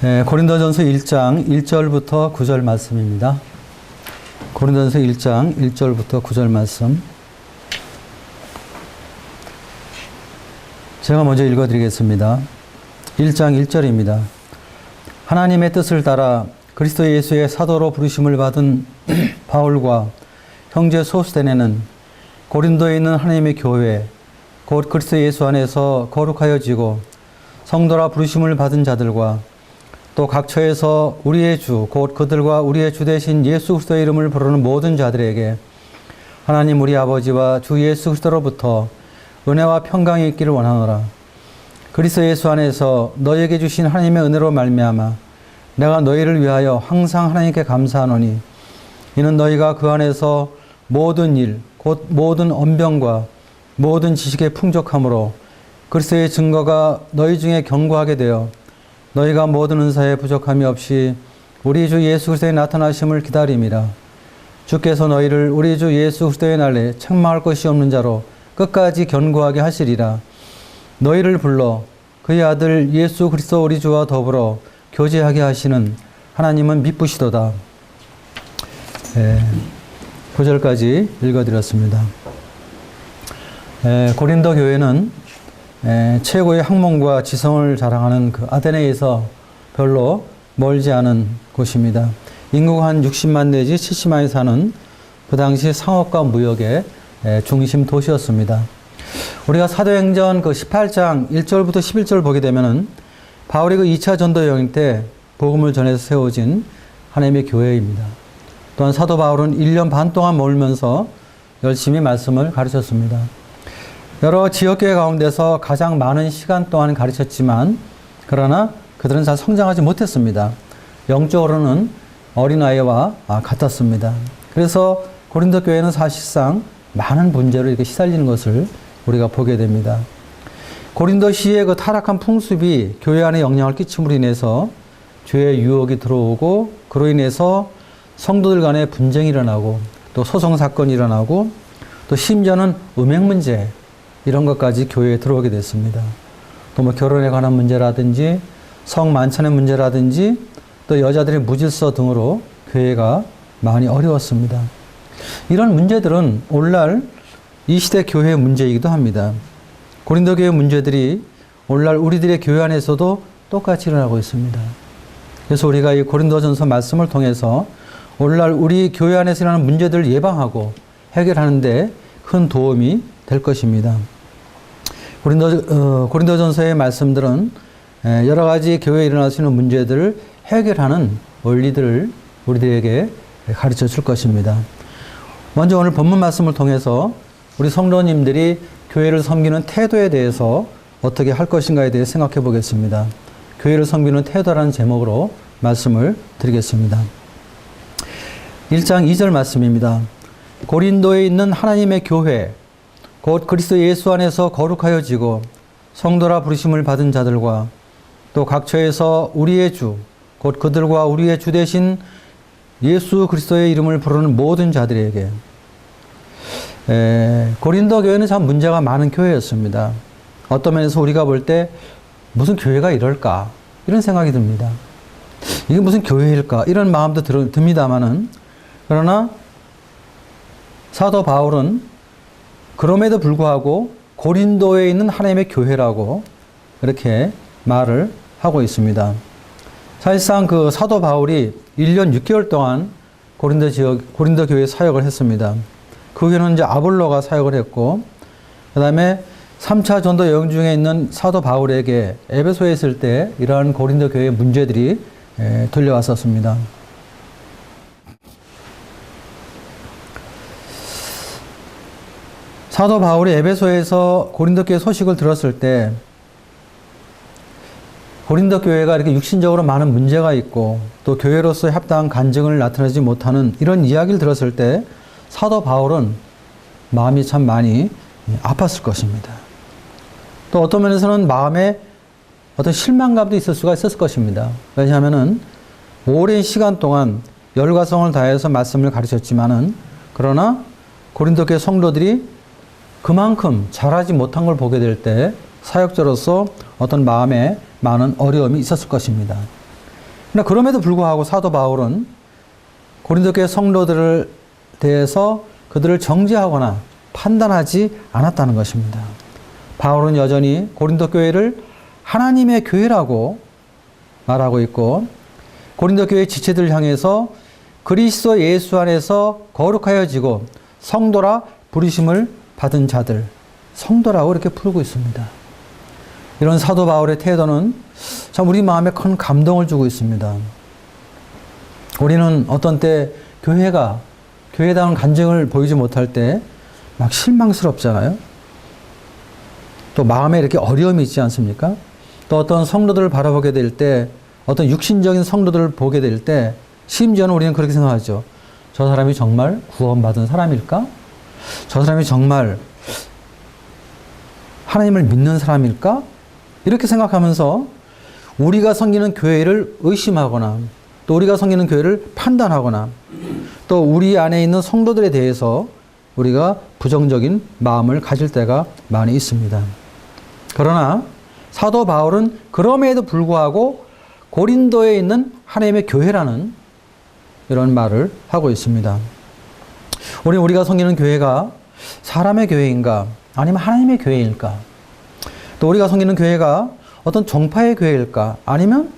고린도전서 1장 1절부터 9절 말씀입니다. 고린도전서 1장 1절부터 9절 말씀. 제가 먼저 읽어드리겠습니다. 1장 1절입니다. 하나님의 뜻을 따라 그리스도 예수의 사도로 부르심을 받은 바울과 형제 소스데네는 고린도에 있는 하나님의 교회, 곧 그리스도 예수 안에서 거룩하여지고 성도라 부르심을 받은 자들과 또 각처에서 우리의 주, 곧 그들과 우리의 주 되신 예수 그리스도의 이름을 부르는 모든 자들에게 하나님 우리 아버지와 주 예수 그리스도로부터 은혜와 평강이 있기를 원하노라. 그리스도 예수 안에서 너희에게 주신 하나님의 은혜로 말미암아 내가 너희를 위하여 항상 하나님께 감사하노니 이는 너희가 그 안에서 모든 일, 곧 모든 언변과 모든 지식의 풍족함으로 그리스도의 증거가 너희 중에 견고하게 되어 너희가 모든 은사에 부족함이 없이 우리 주 예수 그리스도의 나타나심을 기다림이라. 주께서 너희를 우리 주 예수 그리스도의 날에 책망할 것이 없는 자로 끝까지 견고하게 하시리라. 너희를 불러 그의 아들 예수 그리스도 우리 주와 더불어 교제하게 하시는 하나님은 미쁘시도다. 9절까지 읽어드렸습니다. 고린도 교회는 최고의 학問과 지성을 자랑하는 그 아테네에서 별로 멀지 않은 곳입니다. 인구가 한 60만 내지 70만이 사는 그 당시 상업과 무역의 중심 도시였습니다. 우리가 사도행전 그 18장 1절부터 11절 보게 되면은 바울이 그 2차 전도 여행 때 복음을 전해서 세워진 하나님의 교회입니다. 또한 사도 바울은 1년 반 동안 머물면서 열심히 말씀을 가르쳤습니다. 여러 지역교회 가운데서 가장 많은 시간 동안 가르쳤지만 그러나 그들은 잘 성장하지 못했습니다. 영적으로는 어린아이와 같았습니다. 그래서 고린도 교회는 사실상 많은 문제로 이렇게 시달리는 것을 우리가 보게 됩니다. 고린도시의 그 타락한 풍습이 교회 안에 영향을 끼침으로 인해서 죄의 유혹이 들어오고 그로 인해서 성도들 간에 분쟁이 일어나고 또 소송 사건이 일어나고 또 심지어는 음행 문제 이런 것까지 교회에 들어오게 됐습니다. 또 뭐 결혼에 관한 문제라든지 성 만찬의 문제라든지 또 여자들의 무질서 등으로 교회가 많이 어려웠습니다. 이런 문제들은 오늘날 이 시대 교회의 문제이기도 합니다. 고린도 교회 문제들이 오늘날 우리들의 교회 안에서도 똑같이 일어나고 있습니다. 그래서 우리가 이 고린도전서 말씀을 통해서 오늘날 우리 교회 안에서 일어나는 문제들을 예방하고 해결하는 데 큰 도움이 될 것입니다. 고린도전서의 말씀들은 여러 가지 교회에 일어날 수 있는 문제들을 해결하는 원리들을 우리들에게 가르쳐 줄 것입니다. 먼저 오늘 본문 말씀을 통해서 우리 성도님들이 교회를 섬기는 태도에 대해서 어떻게 할 것인가에 대해 생각해 보겠습니다. 교회를 섬기는 태도라는 제목으로 말씀을 드리겠습니다. 1장 2절 말씀입니다. 고린도에 있는 하나님의 교회, 곧 그리스도 예수 안에서 거룩하여지고 성도라 부르심을 받은 자들과 또 각처에서 우리의 주, 곧 그들과 우리의 주 되신 예수 그리스도의 이름을 부르는 모든 자들에게. 고린도 교회는 참 문제가 많은 교회였습니다. 어떤 면에서 우리가 볼 때 무슨 교회가 이럴까 이런 생각이 듭니다. 이게 무슨 교회일까 이런 마음도 듭니다마는 그러나 사도 바울은 그럼에도 불구하고 고린도에 있는 하나님의 교회라고 이렇게 말을 하고 있습니다. 사실상 그 사도 바울이 1년 6개월 동안 고린도 교회에 사역을 했습니다. 그 후에는 이제 아볼로가 사역을 했고, 그 다음에 3차 전도 여행 중에 있는 사도 바울에게 에베소에 있을 때 이러한 고린도 교회의 문제들이 들려왔었습니다. 사도 바울이 에베소에서 고린도 교회 소식을 들었을 때 고린도 교회가 이렇게 육신적으로 많은 문제가 있고 또 교회로서 합당한 간증을 나타내지 못하는 이런 이야기를 들었을 때 사도 바울은 마음이 참 많이 아팠을 것입니다. 또 어떤 면에서는 마음에 어떤 실망감도 있을 수가 있었을 것입니다. 왜냐하면은 오랜 시간 동안 열과성을 다해서 말씀을 가르쳤지만은 그러나 고린도 교회 성도들이 그만큼 잘하지 못한 걸 보게 될 때 사역자로서 어떤 마음에 많은 어려움이 있었을 것입니다. 그러나 그럼에도 불구하고 사도 바울은 고린도 교회 성도들을 대해서 그들을 정죄하거나 판단하지 않았다는 것입니다. 바울은 여전히 고린도 교회를 하나님의 교회라고 말하고 있고, 고린도 교회 지체들을 향해서 그리스도 예수 안에서 거룩하여지고 성도라 부르심을 받은 자들, 성도라고 이렇게 부르고 있습니다. 이런 사도 바울의 태도는 참 우리 마음에 큰 감동을 주고 있습니다. 우리는 어떤 때 교회가 교회다운 간증을 보이지 못할 때 막 실망스럽잖아요. 또 마음에 이렇게 어려움이 있지 않습니까? 또 어떤 성도들을 바라보게 될 때, 어떤 육신적인 성도들을 보게 될 때, 심지어는 우리는 그렇게 생각하죠. 저 사람이 정말 구원받은 사람일까? 저 사람이 정말 하나님을 믿는 사람일까? 이렇게 생각하면서 우리가 섬기는 교회를 의심하거나, 또 우리가 섬기는 교회를 판단하거나, 또 우리 안에 있는 성도들에 대해서 우리가 부정적인 마음을 가질 때가 많이 있습니다. 그러나 사도 바울은 그럼에도 불구하고 고린도에 있는 하나님의 교회라는 이런 말을 하고 있습니다. 우리가 섬기는 교회가 사람의 교회인가 아니면 하나님의 교회일까? 또 우리가 섬기는 교회가 어떤 종파의 교회일까 아니면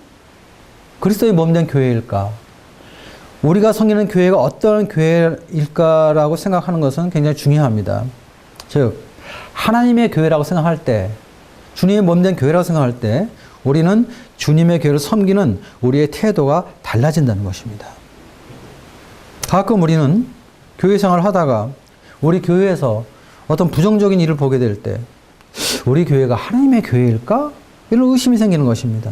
그리스도의 몸된 교회일까? 우리가 섬기는 교회가 어떤 교회일까라고 생각하는 것은 굉장히 중요합니다. 즉 하나님의 교회라고 생각할 때, 주님의 몸된 교회라고 생각할 때 우리는 주님의 교회를 섬기는 우리의 태도가 달라진다는 것입니다. 가끔 우리는 교회 생활을 하다가 우리 교회에서 어떤 부정적인 일을 보게 될 때 우리 교회가 하나님의 교회일까? 이런 의심이 생기는 것입니다.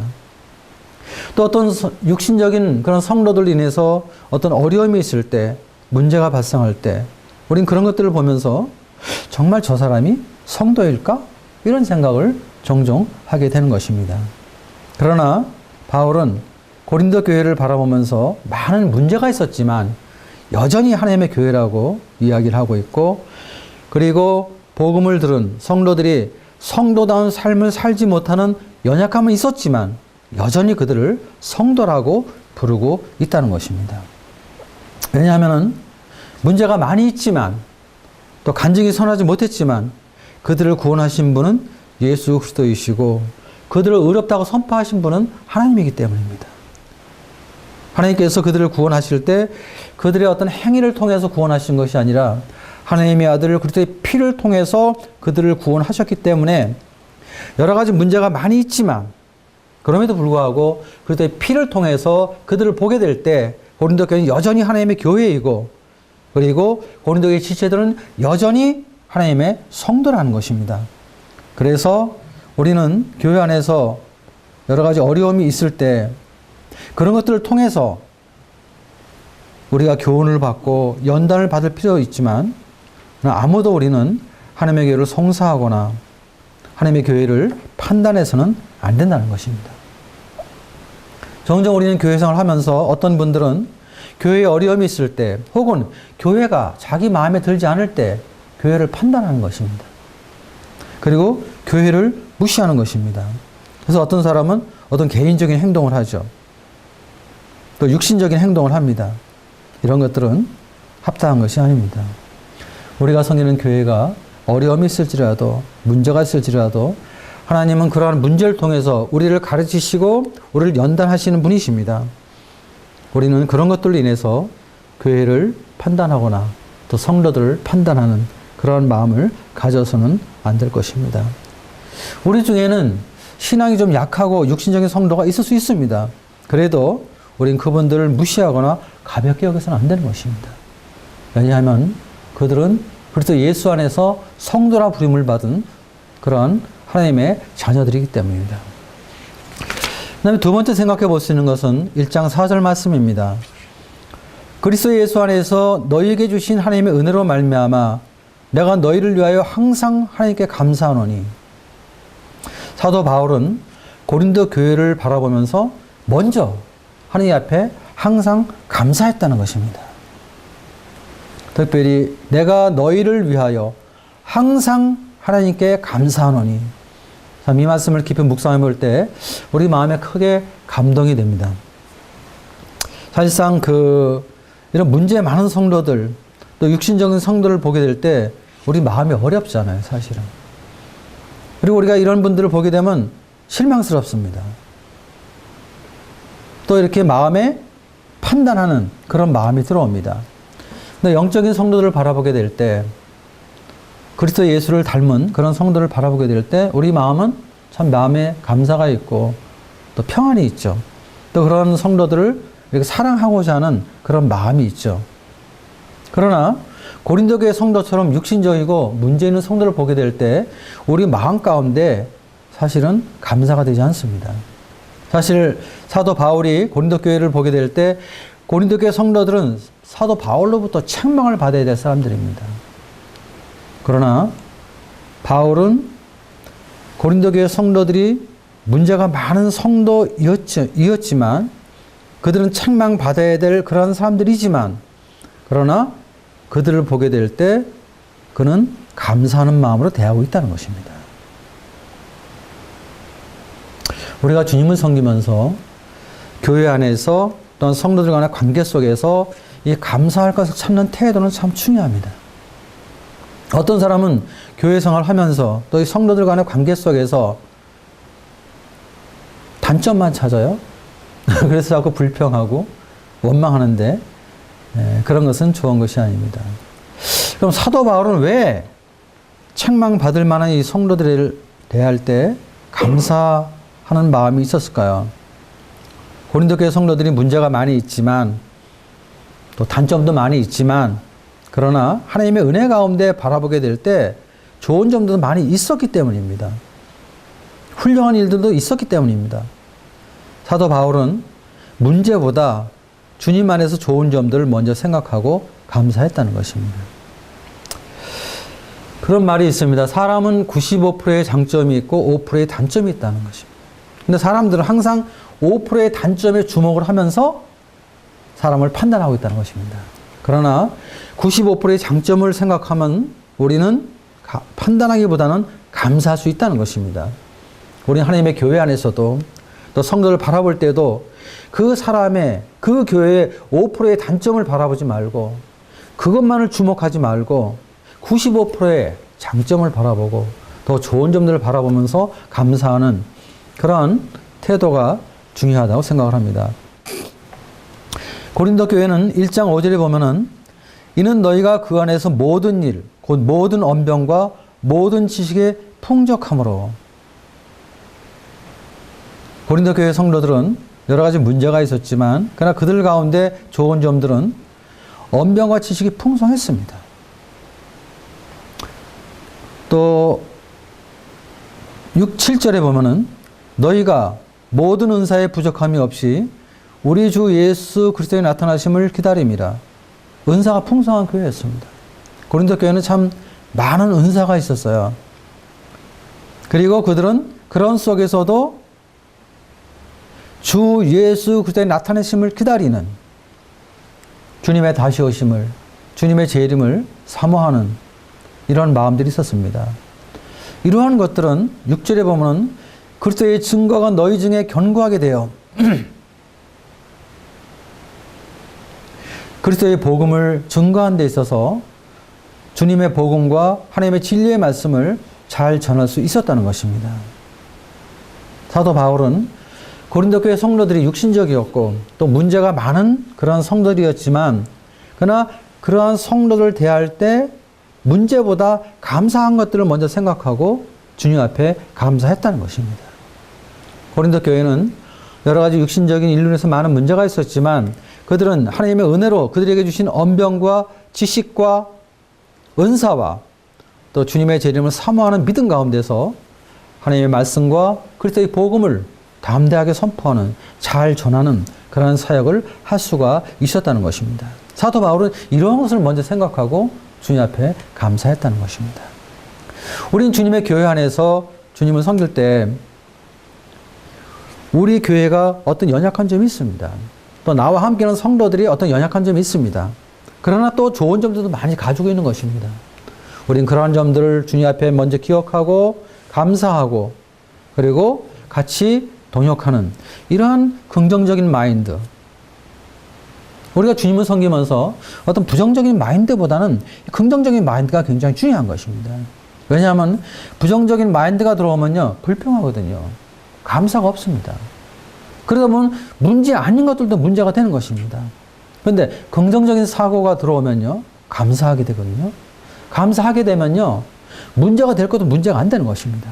또 어떤 육신적인 그런 성도들로 인해서 어떤 어려움이 있을 때, 문제가 발생할 때 우린 그런 것들을 보면서 정말 저 사람이 성도일까? 이런 생각을 종종 하게 되는 것입니다. 그러나 바울은 고린도 교회를 바라보면서 많은 문제가 있었지만 여전히 하나님의 교회라고 이야기를 하고 있고, 그리고 복음을 들은 성도들이 성도다운 삶을 살지 못하는 연약함은 있었지만 여전히 그들을 성도라고 부르고 있다는 것입니다. 왜냐하면 문제가 많이 있지만 또 간증이 선하지 못했지만 그들을 구원하신 분은 예수 그리스도이시고 그들을 의롭다고 선포하신 분은 하나님이기 때문입니다. 하나님께서 그들을 구원하실 때 그들의 어떤 행위를 통해서 구원하신 것이 아니라 하나님의 아들 그리스도의 피를 통해서 그들을 구원하셨기 때문에 여러 가지 문제가 많이 있지만 그럼에도 불구하고 그리스도의 피를 통해서 그들을 보게 될 때 고린도 교회는 여전히 하나님의 교회이고, 그리고 고린도 교회 지체들은 여전히 하나님의 성도라는 것입니다. 그래서 우리는 교회 안에서 여러 가지 어려움이 있을 때 그런 것들을 통해서 우리가 교훈을 받고 연단을 받을 필요 있지만 아무도 우리는 하나님의 교회를 송사하거나 하나님의 교회를 판단해서는 안 된다는 것입니다. 종종 우리는 교회 생활을 하면서 어떤 분들은 교회에 어려움이 있을 때 혹은 교회가 자기 마음에 들지 않을 때 교회를 판단하는 것입니다. 그리고 교회를 무시하는 것입니다. 그래서 어떤 사람은 어떤 개인적인 행동을 하죠. 또 육신적인 행동을 합니다. 이런 것들은 합당한 것이 아닙니다. 우리가 섬기는 교회가 어려움이 있을지라도 문제가 있을지라도 하나님은 그러한 문제를 통해서 우리를 가르치시고 우리를 연단하시는 분이십니다. 우리는 그런 것들로 인해서 교회를 판단하거나 또 성도들을 판단하는 그러한 마음을 가져서는 안 될 것입니다. 우리 중에는 신앙이 좀 약하고 육신적인 성도가 있을 수 있습니다. 그래도 우린 그분들을 무시하거나 가볍게 여겨서는 안 되는 것입니다. 왜냐하면 그들은 그리스도 예수 안에서 성도라 부름을 받은 그러한 하나님의 자녀들이기 때문입니다. 그 다음에 두 번째 생각해 볼 수 있는 것은 1장 4절 말씀입니다. 그리스도 예수 안에서 너희에게 주신 하나님의 은혜로 말미암아 내가 너희를 위하여 항상 하나님께 감사하노니. 사도 바울은 고린도 교회를 바라보면서 먼저 하나님 앞에 항상 감사했다는 것입니다. 특별히 내가 너희를 위하여 항상 하나님께 감사하노니. 이 말씀을 깊이 묵상해 볼 때 우리 마음에 크게 감동이 됩니다. 사실상 이런 문제 많은 성도들, 또 육신적인 성도를 보게 될 때 우리 마음이 어렵잖아요, 사실은. 그리고 우리가 이런 분들을 보게 되면 실망스럽습니다. 또 이렇게 마음에 판단하는 그런 마음이 들어옵니다. 근데 영적인 성도들을 바라보게 될 때, 그리스도 예수를 닮은 그런 성도를 바라보게 될 때 우리 마음은 참 마음에 감사가 있고 또 평안이 있죠. 또 그런 성도들을 이렇게 사랑하고자 하는 그런 마음이 있죠. 그러나 고린도 교회 성도처럼 육신적이고 문제 있는 성도를 보게 될 때 우리 마음 가운데 사실은 감사가 되지 않습니다. 사실 사도 바울이 고린도 교회를 보게 될 때 고린도 교회 성도들은 사도 바울로부터 책망을 받아야 될 사람들입니다. 그러나 바울은 고린도 교회 성도들이 문제가 많은 성도이었지만 그들은 책망받아야 될 그런 사람들이지만 그러나 그들을 보게 될 때 그는 감사하는 마음으로 대하고 있다는 것입니다. 우리가 주님을 섬기면서 교회 안에서 또는 성도들 간의 관계 속에서 이 감사할 것을 찾는 태도는 참 중요합니다. 어떤 사람은 교회 생활을 하면서 또 이 성도들 간의 관계 속에서 단점만 찾아요. 그래서 자꾸 불평하고 원망하는데 그런 것은 좋은 것이 아닙니다. 그럼 사도 바울은 왜 책망받을 만한 이 성도들을 대할 때 감사하는 마음이 있었을까요? 고린도 교회 성도들이 문제가 많이 있지만 또 단점도 많이 있지만 그러나 하나님의 은혜 가운데 바라보게 될 때 좋은 점도 많이 있었기 때문입니다. 훌륭한 일들도 있었기 때문입니다. 사도 바울은 문제보다 주님 안에서 좋은 점들을 먼저 생각하고 감사했다는 것입니다. 그런 말이 있습니다. 사람은 95%의 장점이 있고 5%의 단점이 있다는 것입니다. 근데 사람들은 항상 5%의 단점에 주목을 하면서 사람을 판단하고 있다는 것입니다. 그러나 95%의 장점을 생각하면 우리는 판단하기보다는 감사할 수 있다는 것입니다. 우리는 하나님의 교회 안에서도 또 성도를 바라볼 때도 그 사람의 그 교회의 5%의 단점을 바라보지 말고 그것만을 주목하지 말고 95%의 장점을 바라보고 더 좋은 점들을 바라보면서 감사하는 그런 태도가 중요하다고 생각을 합니다. 고린도 교회는 1장 5절에 보면은 이는 너희가 그 안에서 모든 일, 곧 모든 언변과 모든 지식에 풍족함으로. 고린도 교회 성도들은 여러 가지 문제가 있었지만 그러나 그들 가운데 좋은 점들은 언변과 지식이 풍성했습니다. 또 6, 7절에 보면은 너희가 모든 은사에 부족함이 없이 우리 주 예수 그리스도의 나타나심을 기다림이라. 은사가 풍성한 교회였습니다. 고린도 교회는 참 많은 은사가 있었어요. 그리고 그들은 그런 속에서도 주 예수 그리스도의 나타내심을 기다리는 주님의 다시 오심을, 주님의 재림을 사모하는 이런 마음들이 있었습니다. 이러한 것들은 6절에 보면 그리스도의 증거가 너희 중에 견고하게 되어 그리스도의 복음을 증거하는 데 있어서 주님의 복음과 하나님의 진리의 말씀을 잘 전할 수 있었다는 것입니다. 사도 바울은 고린도 교회 성도들이 육신적이었고 또 문제가 많은 그런 성도들이었지만 그러나 그러한 성도들 대할 때 문제보다 감사한 것들을 먼저 생각하고 주님 앞에 감사했다는 것입니다. 고린도 교회는 여러 가지 육신적인 일론에서 많은 문제가 있었지만 그들은 하나님의 은혜로 그들에게 주신 언변과 지식과 은사와 또 주님의 재림을 사모하는 믿음 가운데서 하나님의 말씀과 그리스도의 복음을 담대하게 선포하는, 잘 전하는 그런 사역을 할 수가 있었다는 것입니다. 사도 바울은 이런 것을 먼저 생각하고 주님 앞에 감사했다는 것입니다. 우린 주님의 교회 안에서 주님을 섬길 때 우리 교회가 어떤 연약한 점이 있습니다. 또 나와 함께하는 성도들이 어떤 연약한 점이 있습니다. 그러나 또 좋은 점들도 많이 가지고 있는 것입니다. 우린 그러한 점들을 주님 앞에 먼저 기억하고 감사하고 그리고 같이 동역하는 이러한 긍정적인 마인드, 우리가 주님을 섬기면서 어떤 부정적인 마인드보다는 긍정적인 마인드가 굉장히 중요한 것입니다. 왜냐하면 부정적인 마인드가 들어오면요, 불평하거든요. 감사가 없습니다. 그러다 보면 문제 아닌 것들도 문제가 되는 것입니다. 그런데 긍정적인 사고가 들어오면요, 감사하게 되거든요. 감사하게 되면요, 문제가 될 것도 문제가 안 되는 것입니다.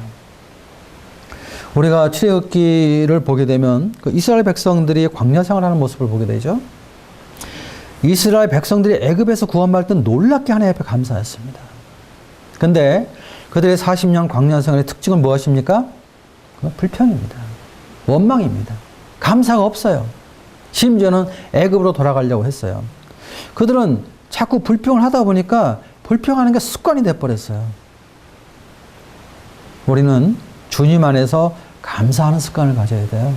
우리가 출애굽기를 보게 되면 그 이스라엘 백성들이 광야 생활하는 모습을 보게 되죠. 이스라엘 백성들이 애굽에서 구원받을 때 놀랍게 하나님 앞에 감사했습니다. 그런데 그들의 40년 광야 생활의 특징은 무엇입니까? 불평입니다. 원망입니다. 감사가 없어요. 심지어는 애굽으로 돌아가려고 했어요. 그들은 자꾸 불평을 하다 보니까 불평하는 게 습관이 돼버렸어요. 우리는 주님 안에서 감사하는 습관을 가져야 돼요.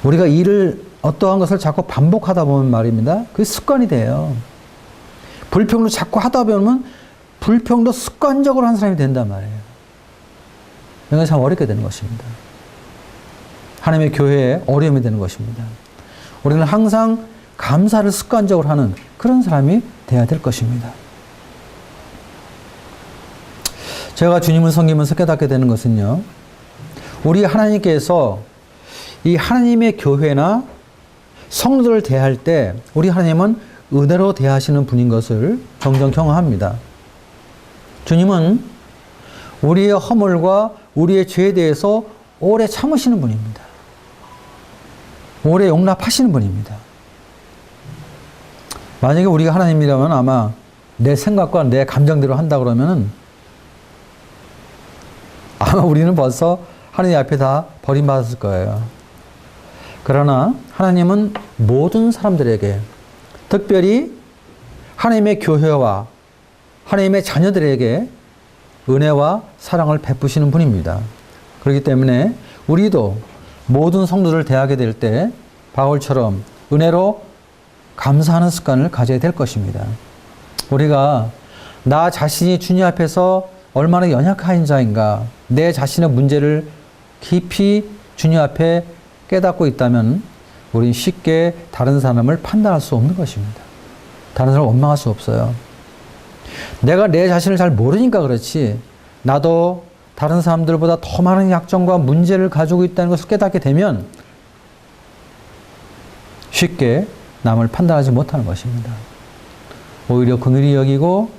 우리가 일을 어떠한 것을 자꾸 반복하다 보면 말입니다. 그게 습관이 돼요. 불평도 자꾸 하다 보면 불평도 습관적으로 한 사람이 된단 말이에요. 이건 참 어렵게 되는 것입니다. 하나님의 교회에 어려움이 되는 것입니다. 우리는 항상 감사를 습관적으로 하는 그런 사람이 되어야 될 것입니다. 제가 주님을 섬기면서 깨닫게 되는 것은요, 우리 하나님께서 이 하나님의 교회나 성도를 대할 때 우리 하나님은 은혜로 대하시는 분인 것을 종종 경험합니다. 주님은 우리의 허물과 우리의 죄에 대해서 오래 참으시는 분입니다. 오래 용납하시는 분입니다. 만약에 우리가 하나님이라면 아마 내 생각과 내 감정대로 한다 그러면은 아마 우리는 벌써 하나님 앞에 다 버림받았을 거예요. 그러나 하나님은 모든 사람들에게, 특별히 하나님의 교회와 하나님의 자녀들에게 은혜와 사랑을 베푸시는 분입니다. 그렇기 때문에 우리도 모든 성도를 대하게 될 때 바울처럼 은혜로 감사하는 습관을 가져야 될 것입니다. 우리가 나 자신이 주님 앞에서 얼마나 연약한 자인가, 내 자신의 문제를 깊이 주님 앞에 깨닫고 있다면 우리는 쉽게 다른 사람을 판단할 수 없는 것입니다. 다른 사람을 원망할 수 없어요. 내가 내 자신을 잘 모르니까 그렇지, 나도 다른 사람들보다 더 많은 약점과 문제를 가지고 있다는 것을 깨닫게 되면 쉽게 남을 판단하지 못하는 것입니다. 오히려 긍휼히 여기고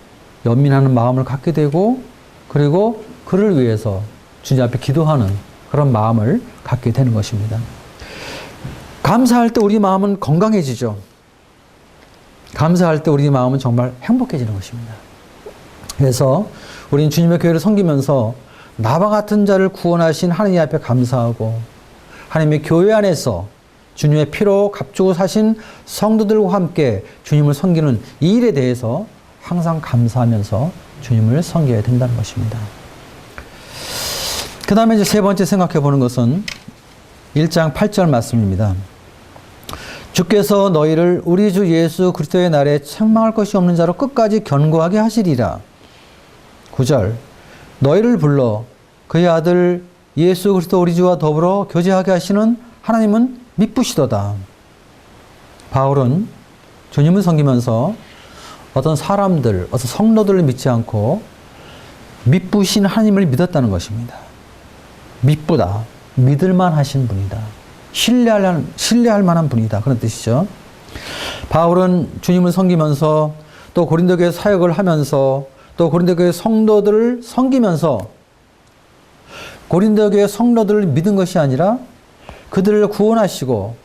연민하는 마음을 갖게 되고, 그리고 그를 위해서 주님 앞에 기도하는 그런 마음을 갖게 되는 것입니다. 감사할 때 우리 마음은 건강해지죠. 감사할 때 우리 마음은 정말 행복해지는 것입니다. 그래서 우리는 주님의 교회를 섬기면서 나와 같은 자를 구원하신 하나님 앞에 감사하고, 하나님의 교회 안에서 주님의 피로 값주고 사신 성도들과 함께 주님을 섬기는 이 일에 대해서 항상 감사하면서 주님을 섬겨야 된다는 것입니다. 그 다음에 이제 세 번째 생각해 보는 것은 1장 8절 말씀입니다. 주께서 너희를 우리 주 예수 그리스도의 날에 책망할 것이 없는 자로 끝까지 견고하게 하시리라. 9절 너희를 불러 그의 아들 예수 그리스도 우리 주와 더불어 교제하게 하시는 하나님은 미쁘시도다. 바울은 주님을 섬기면서 어떤 사람들, 어떤 성도들을 믿지 않고 미쁘신 하나님을 믿었다는 것입니다. 미쁘다. 믿을만 하신 분이다. 신뢰할 만한 분이다. 그런 뜻이죠. 바울은 주님을 섬기면서 또 고린도교회 사역을 하면서 또 고린도교회 성도들을 섬기면서 고린도교회 성도들을 믿은 것이 아니라 그들을 구원하시고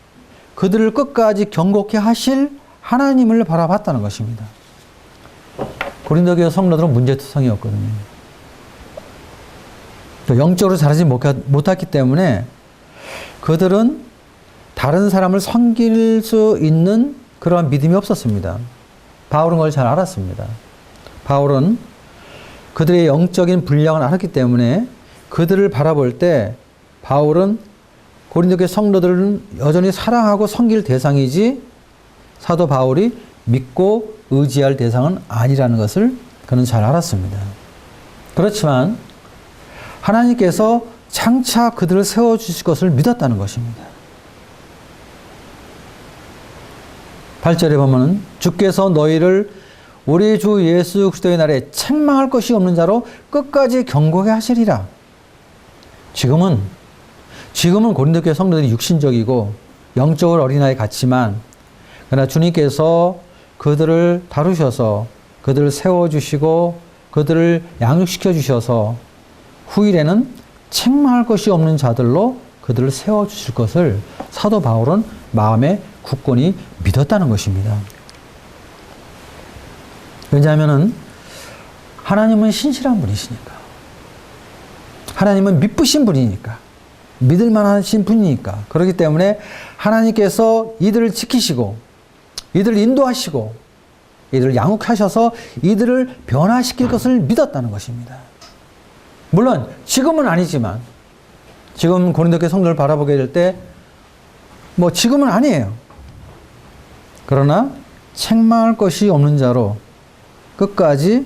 그들을 끝까지 경고케 하실 하나님을 바라봤다는 것입니다. 고린도교회 성도들은 문제투성이었거든요. 영적으로 자라지 못했기 때문에 그들은 다른 사람을 섬길 수 있는 그러한 믿음이 없었습니다. 바울은 그걸 잘 알았습니다. 바울은 그들의 영적인 분량을 알았기 때문에 그들을 바라볼 때 바울은 고린도교회 성도들은 여전히 사랑하고 섬길 대상이지 사도 바울이 믿고 의지할 대상은 아니라는 것을 그는 잘 알았습니다. 그렇지만 하나님께서 장차 그들을 세워주실 것을 믿었다는 것입니다. 8절에 보면은 주께서 너희를 우리 주 예수 그리스도의 날에 책망할 것이 없는 자로 끝까지 경고하게 하시리라. 지금은 고린도교회 성도들이 육신적이고 영적으로 어린아이 같지만 그러나 주님께서 그들을 다루셔서 그들을 세워주시고 그들을 양육시켜 주셔서 후일에는 책망할 것이 없는 자들로 그들을 세워주실 것을 사도 바울은 마음에 굳건히 믿었다는 것입니다. 왜냐하면 하나님은 신실한 분이시니까. 하나님은 믿으신 분이니까. 믿을 만하신 분이니까. 그렇기 때문에 하나님께서 이들을 지키시고 이들을 인도하시고 이들을 양육하셔서 이들을 변화시킬 것을 믿었다는 것입니다. 물론 지금은 아니지만 지금 고린도교회 성도를 바라보게 될 때 지금은 아니에요. 그러나 책망할 것이 없는 자로 끝까지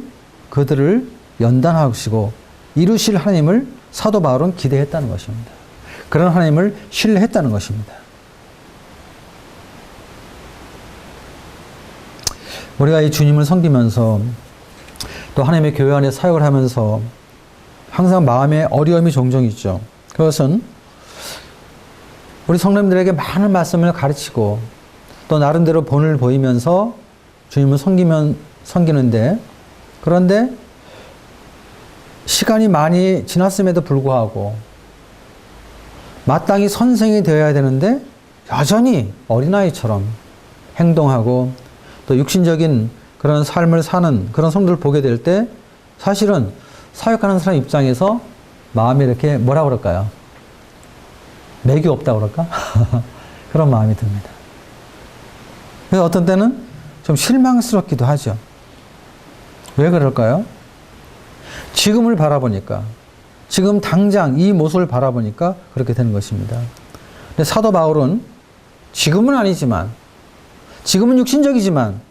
그들을 연단하시고 이루실 하나님을 사도 바울은 기대했다는 것입니다. 그런 하나님을 신뢰했다는 것입니다. 우리가 이 주님을 섬기면서 또 하나님의 교회 안에 사역을 하면서 항상 마음에 어려움이 종종 있죠. 그것은 우리 성도님들에게 많은 말씀을 가르치고 또 나름대로 본을 보이면서 주님을 섬기는데 그런데 시간이 많이 지났음에도 불구하고 마땅히 선생이 되어야 되는데 여전히 어린아이처럼 행동하고 또 육신적인 그런 삶을 사는 그런 성도를 보게 될 때 사실은 사역하는 사람 입장에서 마음이 이렇게 뭐라 그럴까요? 맥이 없다 그럴까? 그런 마음이 듭니다. 그래서 어떤 때는 좀 실망스럽기도 하죠. 왜 그럴까요? 지금을 바라보니까 지금 당장 이 모습을 바라보니까 그렇게 되는 것입니다. 근데 사도 바울은 지금은 아니지만 지금은 육신적이지만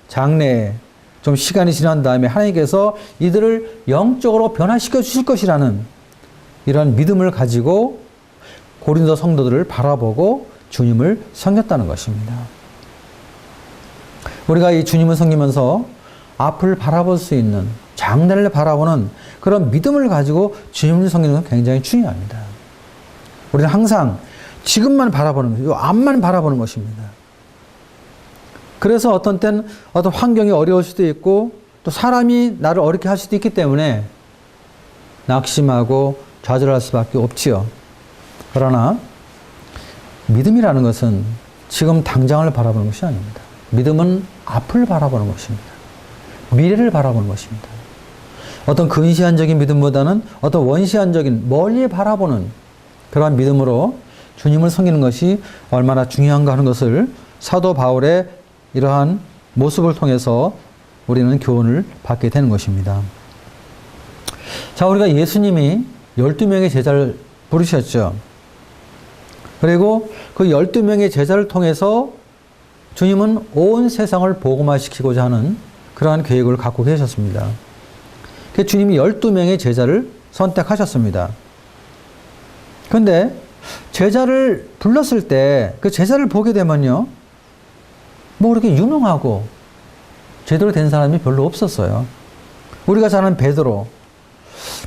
장래에 좀 시간이 지난 다음에 하나님께서 이들을 영적으로 변화시켜 주실 것이라는 이런 믿음을 가지고 고린도 성도들을 바라보고 주님을 섬겼다는 것입니다. 우리가 이 주님을 섬기면서 앞을 바라볼 수 있는 장래를 바라보는 그런 믿음을 가지고 주님을 섬기는 건 굉장히 중요합니다. 우리는 항상 지금만 바라보는 거예요. 앞만 바라보는 것입니다. 그래서 어떤 때는 어떤 환경이 어려울 수도 있고 또 사람이 나를 어렵게 할 수도 있기 때문에 낙심하고 좌절할 수밖에 없지요. 그러나 믿음이라는 것은 지금 당장을 바라보는 것이 아닙니다. 믿음은 앞을 바라보는 것입니다. 미래를 바라보는 것입니다. 어떤 근시안적인 믿음보다는 어떤 원시안적인 멀리 바라보는 그러한 믿음으로 주님을 섬기는 것이 얼마나 중요한가 하는 것을 사도 바울의 이러한 모습을 통해서 우리는 교훈을 받게 되는 것입니다. 자, 우리가 예수님이 12명의 제자를 부르셨죠. 그리고 그 12명의 제자를 통해서 주님은 온 세상을 복음화시키고자 하는 그러한 계획을 갖고 계셨습니다. 그래서 주님이 12명의 제자를 선택하셨습니다. 그런데 제자를 불렀을 때 그 제자를 보게 되면요. 그렇게 유능하고 제대로 된 사람이 별로 없었어요. 우리가 잘 아는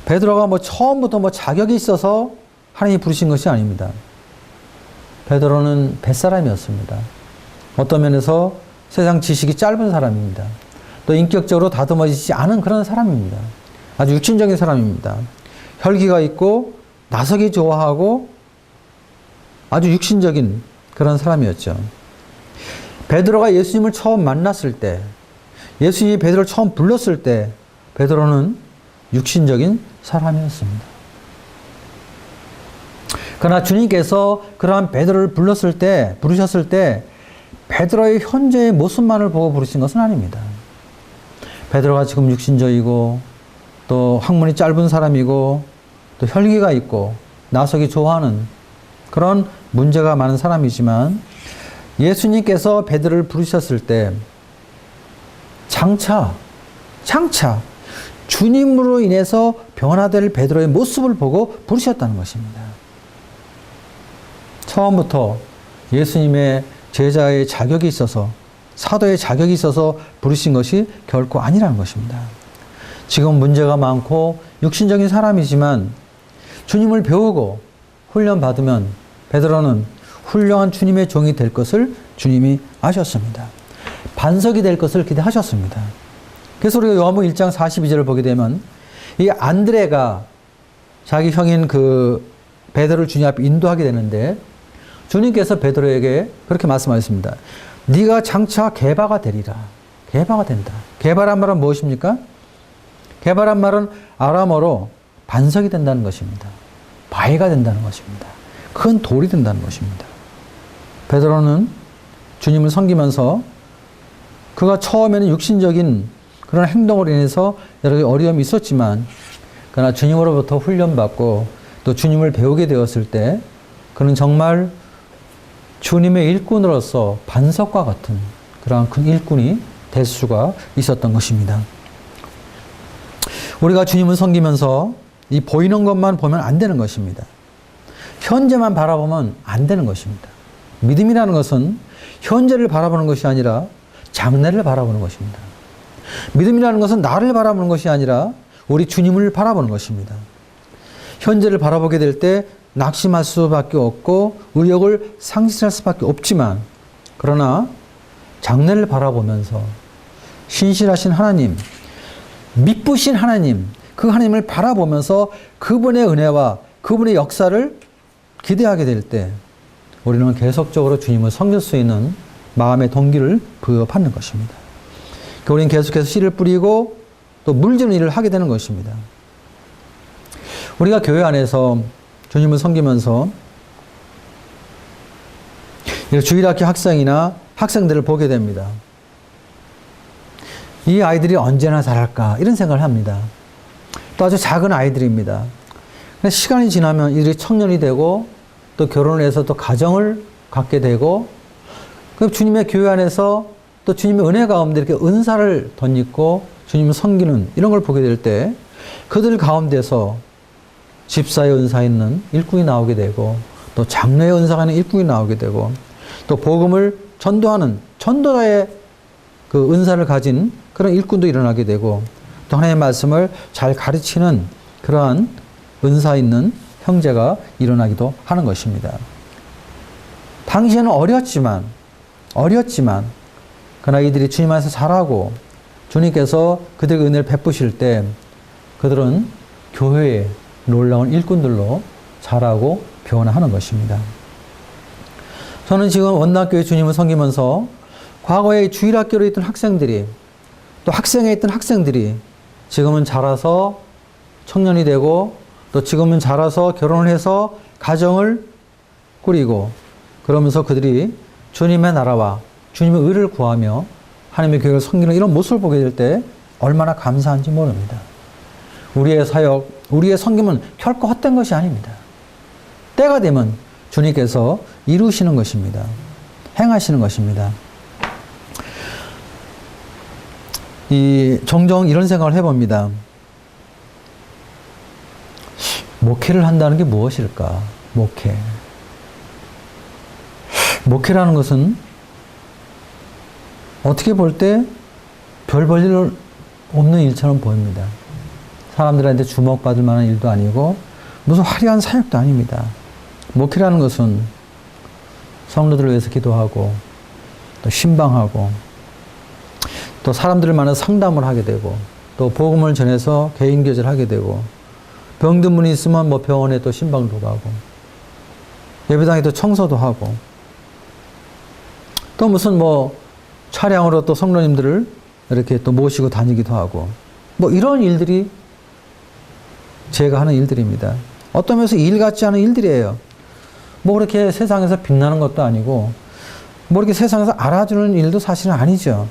베드로가 처음부터 자격이 있어서 하나님이 부르신 것이 아닙니다. 베드로는 뱃사람이었습니다. 어떤 면에서 세상 지식이 짧은 사람입니다. 또 인격적으로 다듬어지지 않은 그런 사람입니다. 아주 육신적인 사람입니다. 혈기가 있고 나서기 좋아하고 아주 육신적인 그런 사람이었죠. 베드로가 예수님을 처음 만났을 때, 예수님이 베드로를 처음 불렀을 때 베드로는 육신적인 사람이었습니다. 그러나 주님께서 그러한 베드로를 부르셨을 때 베드로의 현재의 모습만을 보고 부르신 것은 아닙니다. 베드로가 지금 육신적이고 또 학문이 짧은 사람이고 또 혈기가 있고 나서기 좋아하는 그런 문제가 많은 사람이지만 예수님께서 베드로를 부르셨을 때 장차 주님으로 인해서 변화될 베드로의 모습을 보고 부르셨다는 것입니다. 처음부터 예수님의 제자의 자격이 있어서 사도의 자격이 있어서 부르신 것이 결코 아니라는 것입니다. 지금 문제가 많고 육신적인 사람이지만 주님을 배우고 훈련받으면 베드로는 훌륭한 주님의 종이 될 것을 주님이 아셨습니다. 반석이 될 것을 기대하셨습니다. 그래서 우리가 요한복음 1장 42절을 보게 되면 이 안드레가 자기 형인 그 베드로를 주님 앞에 인도하게 되는데 주님께서 베드로에게 그렇게 말씀하셨습니다. 네가 장차 게바가 되리라. 게바가 된다. 게바란 말은 무엇입니까? 게바란 말은 아람어로 반석이 된다는 것입니다. 바위가 된다는 것입니다. 큰 돌이 된다는 것입니다. 베드로는 주님을 섬기면서 그가 처음에는 육신적인 그런 행동으로 인해서 여러 가지 어려움이 있었지만 그러나 주님으로부터 훈련받고 또 주님을 배우게 되었을 때 그는 정말 주님의 일꾼으로서 반석과 같은 그러한 큰 일꾼이 될 수가 있었던 것입니다. 우리가 주님을 섬기면서 이 보이는 것만 보면 안 되는 것입니다. 현재만 바라보면 안 되는 것입니다. 믿음이라는 것은 현재를 바라보는 것이 아니라 장래를 바라보는 것입니다. 믿음이라는 것은 나를 바라보는 것이 아니라 우리 주님을 바라보는 것입니다. 현재를 바라보게 될 때 낙심할 수밖에 없고 의욕을 상실할 수밖에 없지만 그러나 장래를 바라보면서 신실하신 하나님, 미쁘신 하나님, 그 하나님을 바라보면서 그분의 은혜와 그분의 역사를 기대하게 될 때 우리는 계속적으로 주님을 섬길 수 있는 마음의 동기를 부여받는 것입니다. 우리는 계속해서 씨를 뿌리고 또 물주는 일을 하게 되는 것입니다. 우리가 교회 안에서 주님을 섬기면서 주일학교 학생이나 학생들을 보게 됩니다. 이 아이들이 언제나 잘할까 이런 생각을 합니다. 또 아주 작은 아이들입니다. 시간이 지나면 이들이 청년이 되고 또 결혼을 해서 또 가정을 갖게 되고 주님의 교회 안에서 또 주님의 은혜 가운데 이렇게 은사를 덧입고 주님을 섬기는 이런 걸 보게 될 때 그들 가운데서 집사의 은사 있는 일꾼이 나오게 되고 또 장로의 은사가 있는 일꾼이 나오게 되고 또 복음을 전도하는 전도자의 그 은사를 가진 그런 일꾼도 일어나게 되고 또 하나님의 말씀을 잘 가르치는 그러한 은사 있는 형제가 일어나기도 하는 것입니다. 당시에는 어렸지만 그러나 이들이 주님 안에서 자라고 주님께서 그들에게 은혜를 베푸실 때 그들은 교회의 놀라운 일꾼들로 자라고 변화하는 것입니다. 저는 지금 원당교회 주님을 섬기면서 과거에 주일학교로 있던 학생들이 또 학생에 있던 학생들이 지금은 자라서 청년이 되고 또 지금은 자라서 결혼을 해서 가정을 꾸리고 그러면서 그들이 주님의 나라와 주님의 의를 구하며 하나님의 교회를 섬기는 이런 모습을 보게 될 때 얼마나 감사한지 모릅니다. 우리의 사역, 우리의 섬김은 결코 헛된 것이 아닙니다. 때가 되면 주님께서 이루시는 것입니다. 행하시는 것입니다. 종종 이런 생각을 해봅니다. 목회를 한다는 게 무엇일까? 목회라는 것은 어떻게 볼 때 별 볼 일 없는 일처럼 보입니다. 사람들한테 주목받을 만한 일도 아니고 무슨 화려한 사역도 아닙니다. 목회라는 것은 성도들을 위해서 기도하고 또 신방하고 또 사람들을 만나서 상담을 하게 되고 또 복음을 전해서 개인 교제를 하게 되고 병든 분이 있으면 뭐 병원에 또 신방도 가고 예배당에 또 청소도 하고 또 무슨 뭐 차량으로 또 성도님들을 이렇게 또 모시고 다니기도 하고 뭐 이런 일들이 제가 하는 일들입니다. 어떤 면에서 일 같지 않은 일들이에요. 뭐 그렇게 세상에서 빛나는 것도 아니고 뭐 이렇게 세상에서 알아주는 일도 사실은 아니죠.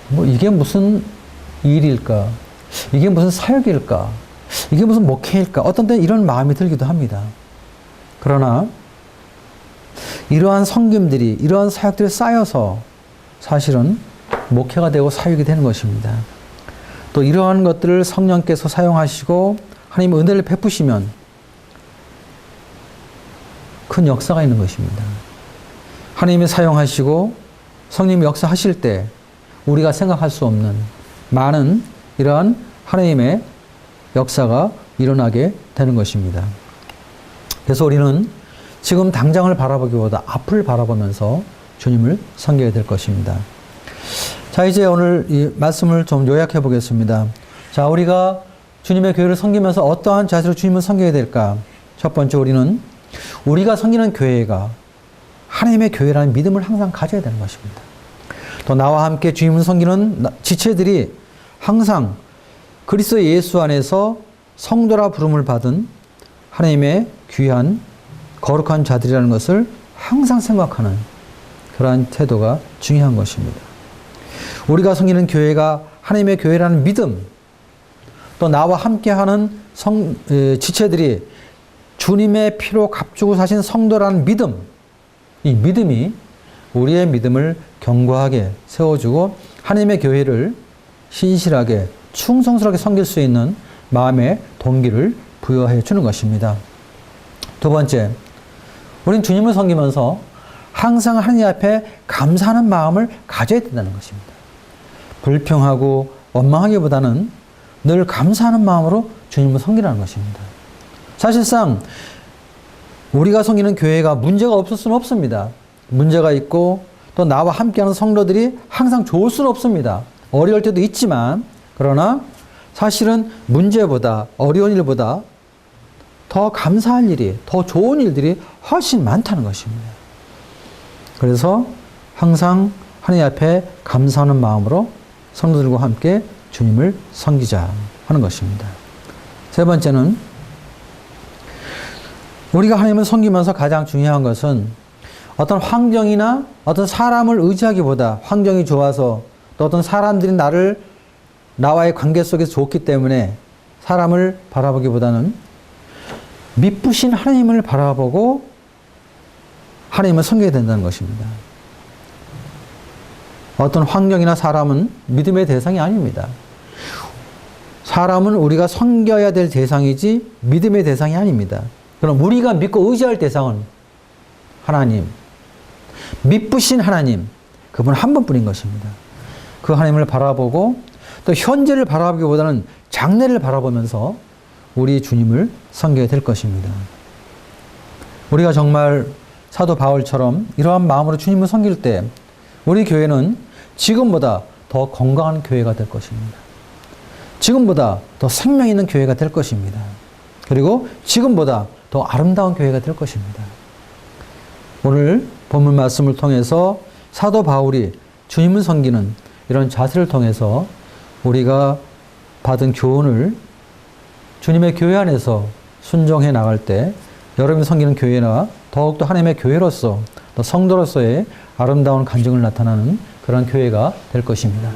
뭐 이게 무슨 일일까? 이게 무슨 사역일까? 이게 무슨 목회일까? 어떤 때는 이런 마음이 들기도 합니다. 그러나 이러한 섬김들이 이러한 사역들이 쌓여서 사실은 목회가 되고 사역이 되는 것입니다. 또 이러한 것들을 성령께서 사용하시고 하나님의 은혜를 베푸시면 큰 역사가 있는 것입니다. 하나님이 사용하시고 성령님 역사하실 때 우리가 생각할 수 없는 많은 이러한 하나님의 역사가 일어나게 되는 것입니다. 그래서 우리는 지금 당장을 바라보기보다 앞을 바라보면서 주님을 섬겨야 될 것입니다. 자, 이제 오늘 이 말씀을 좀 요약해 보겠습니다. 자, 우리가 주님의 교회를 섬기면서 어떠한 자세로 주님을 섬겨야 될까? 첫 번째, 우리가 섬기는 교회가 하나님의 교회라는 믿음을 항상 가져야 되는 것입니다. 또 나와 함께 주님을 섬기는 지체들이 항상 그리스도 예수 안에서 성도라 부름을 받은 하나님의 귀한 거룩한 자들이라는 것을 항상 생각하는 그러한 태도가 중요한 것입니다. 우리가 섬기는 교회가 하나님의 교회라는 믿음, 또 나와 함께하는 지체들이 주님의 피로 값주고 사신 성도라는 믿음, 이 믿음이 우리의 믿음을 견고하게 세워주고 하나님의 교회를 신실하게 충성스럽게 섬길 수 있는 마음의 동기를 부여해 주는 것입니다. 두 번째, 우리는 주님을 섬기면서 항상 하나님 앞에 감사하는 마음을 가져야 된다는 것입니다. 불평하고 원망하기보다는 늘 감사하는 마음으로 주님을 섬기라는 것입니다. 사실상 우리가 섬기는 교회가 문제가 없을 수는 없습니다. 문제가 있고 또 나와 함께하는 성도들이 항상 좋을 수는 없습니다. 어려울 때도 있지만, 그러나 사실은 문제보다 어려운 일보다 더 감사할 일이, 더 좋은 일들이 훨씬 많다는 것입니다. 그래서 항상 하나님 앞에 감사하는 마음으로 성도들과 함께 주님을 섬기자 하는 것입니다. 세 번째는 우리가 하나님을 섬기면서 가장 중요한 것은 어떤 환경이나 어떤 사람을 의지하기보다, 환경이 좋아서 또 어떤 사람들이 나와의 관계 속에서 좋기 때문에 사람을 바라보기보다는 미쁘신 하나님을 바라보고 하나님을 섬겨야 된다는 것입니다. 어떤 환경이나 사람은 믿음의 대상이 아닙니다. 사람은 우리가 섬겨야 될 대상이지 믿음의 대상이 아닙니다. 그럼 우리가 믿고 의지할 대상은 하나님, 미쁘신 하나님, 그분 한 분뿐인 것입니다. 그 하나님을 바라보고 또 현재를 바라보기보다는 장래를 바라보면서 우리 주님을 섬겨야 될 것입니다. 우리가 정말 사도 바울처럼 이러한 마음으로 주님을 섬길 때 우리 교회는 지금보다 더 건강한 교회가 될 것입니다. 지금보다 더 생명 있는 교회가 될 것입니다. 그리고 지금보다 더 아름다운 교회가 될 것입니다. 오늘 본문 말씀을 통해서 사도 바울이 주님을 섬기는 이런 자세를 통해서 우리가 받은 교훈을 주님의 교회 안에서 순종해 나갈 때 여러분이 섬기는 교회나 더욱더 하나님의 교회로서 또 성도로서의 아름다운 간증을 나타나는 그런 교회가 될 것입니다.